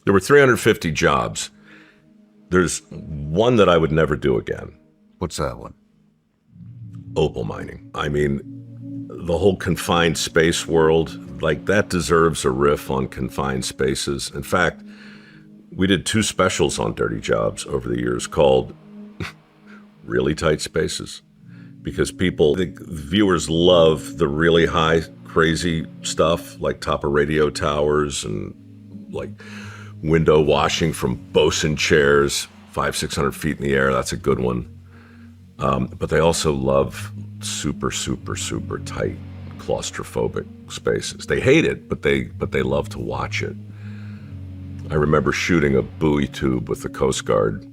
There were 350 jobs. There's one that I would never do again. What's that one? Opal mining. I mean, the whole confined space world, like that deserves a riff on confined spaces. In fact, we did 2 specials on dirty jobs over the years called Really Tight Spaces, because the viewers love the really high, crazy stuff like top of radio towers and like window washing from bosun chairs, 500-600 feet in the air. That's a good one. But they also love super, super, super tight, claustrophobic spaces. They hate it, but they love to watch it. I remember shooting a buoy tube with the Coast Guard.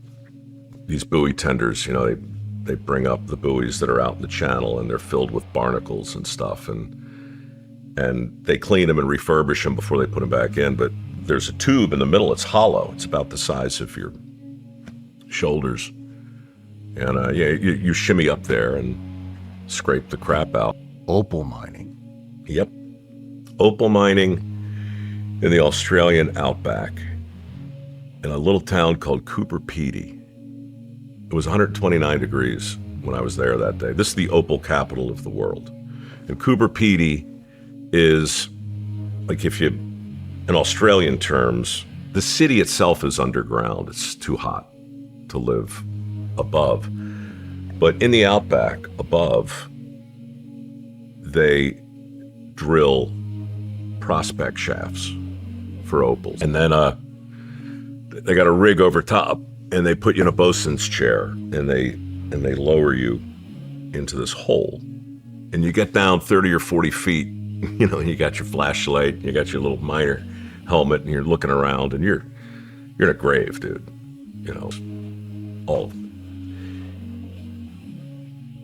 These buoy tenders, you know, they bring up the buoys that are out in the channel and they're filled with barnacles and stuff, and they clean them and refurbish them before they put them back in. But there's a tube in the middle. It's hollow. It's about the size of your shoulders. And you shimmy up there and scrape the crap out. Opal mining. Yep. Opal mining in the Australian outback in a little town called Coober Pedy. It was 129 degrees when I was there that day. This is the opal capital of the world. And Coober Pedy is, like, in Australian terms, the city itself is underground. It's too hot to live above. But in the outback above, they drill prospect shafts for opals. And then they got a rig over top, and they put you in a bosun's chair, and they lower you into this hole. And you get down 30 or 40 feet, you know, and you got your flashlight, you got your little miner helmet, and you're looking around, and you're in a grave, dude. You know, all of them.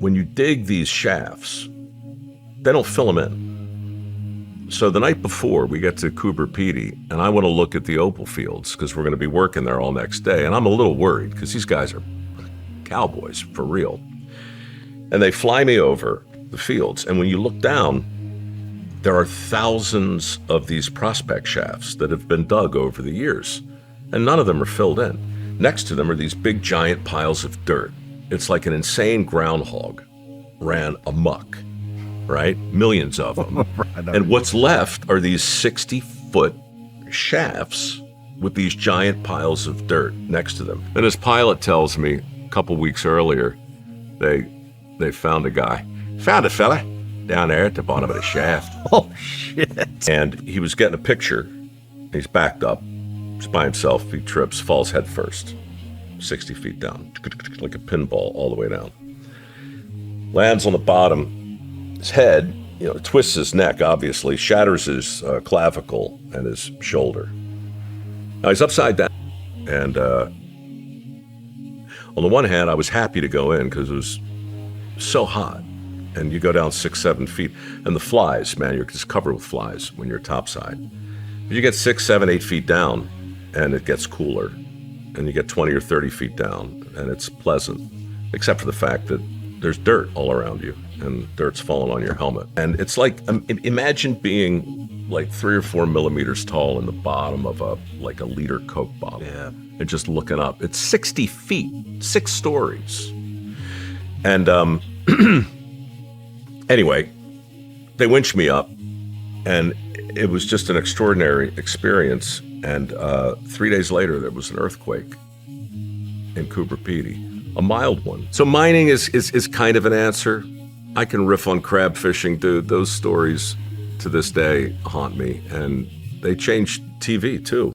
When you dig these shafts, they don't fill them in. So the night before we get to Coober Pedy, and I want to look at the opal fields because we're going to be working there all next day, and I'm a little worried because these guys are cowboys for real. And they fly me over the fields, and when you look down, there are thousands of these prospect shafts that have been dug over the years, and none of them are filled in. Next to them are these big giant piles of dirt. It's like an insane groundhog ran amok, right? Millions of them. And what's left are these 60-foot shafts with these giant piles of dirt next to them. And his pilot tells me a couple weeks earlier, they found a fella down there at the bottom of the shaft. Oh, shit. And he was getting a picture. He's backed up. He's by himself. He trips, falls headfirst, 60 feet down, like a pinball all the way down. Lands on the bottom. His head, you know, twists his neck, obviously, shatters his clavicle and his shoulder. Now he's upside down. And on the one hand, I was happy to go in because it was so hot. And you go down 6-7 feet, and the flies, man, you're just covered with flies when you're topside. But you get 6, 7, 8 feet down, and it gets cooler. And you get 20 or 30 feet down, and it's pleasant, except for the fact that there's dirt all around you, and dirt's falling on your helmet. And it's like, imagine being like 3 or 4 millimeters tall in the bottom of a liter Coke bottle. Yeah. And just looking up. It's 60 feet, 6 stories. And anyway, they winched me up, and it was just an extraordinary experience. And 3 days later, there was an earthquake in Coober Pedy, a mild one. So mining is kind of an answer. I can riff on crab fishing, dude. Those stories to this day haunt me, and they changed TV too.